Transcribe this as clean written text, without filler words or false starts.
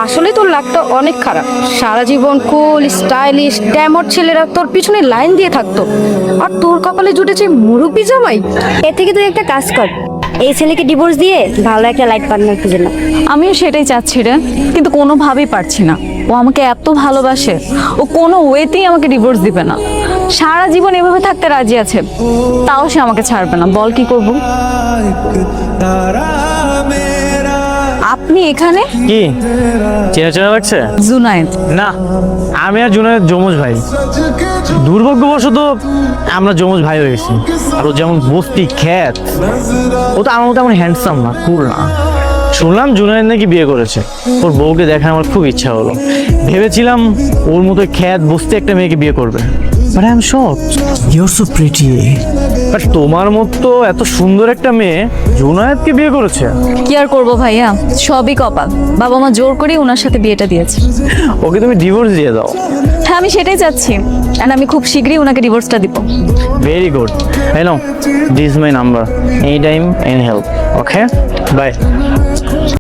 আসলে তোর লাকটা অনেক খারাপ। সারা জীবন কুল স্টাইলিশ ড্যামর ছেলেরা তোর পিছনে লাইন দিয়ে থাকতো, আর তোর কপালে জুটেছে মুরব্বি জামাই। এর থেকে তুই একটা কাজ কর, এই ছেলেকে ডিভোর্স দিয়ে ভালো একটা লাইফ পার্টনার খুঁজে না। আমিও সেটাই চাচ্ছি রে, কিন্তু কোনোভাবেই পারছি না। ও আমাকে এত ভালোবাসে, ও কোনো ওয়েতেই আমাকে ডিভোর্স দিবে না। সারা জীবন এভাবে থাকতে রাজি আছে, তাও সে আমাকে ছাড়বে না। বল কি করব? আপনি এখানে? কি চেনা চেনা লাগছে? জুনায়েদ। না, আমি আর জুনায়েদ যমজ ভাই। দুর্ভাগ্যবশত আমরা যমজ ভাই হয়ে গেছি। আর ও যেমন বস্তি খ্যাত, ও তো আমার মতো এমন হ্যান্ডসাম না, কুল না। শুনলাম জুনায়েদ নাকি বিয়ে করেছে। ওর বউকে দেখার আমার খুব ইচ্ছা হলো। ভেবেছিলাম ওর মতো খ্যাত বস্তি একটা মেয়েকে বিয়ে করবে। But I am shocked, you are so pretty. But তোমার মতো এত সুন্দর একটা মেয়ে জুনায়েদকে বিয়ে করেছে। কি আর করবো ভাইয়া, সবই কপাল। বাবা মা জোর করে ওনার সাথে বিয়েটা দিয়েছে। ওকে তুমি ডিভোর্স দিয়ে দাও। হ্যাঁ, আমি সেটাই চাচ্ছি, অ্যান্ড আমি খুব শীঘ্রই ওনাকে ডিভোর্সটা দিব। Very good. Hello, this is my number. Any time, any help. Okay, by.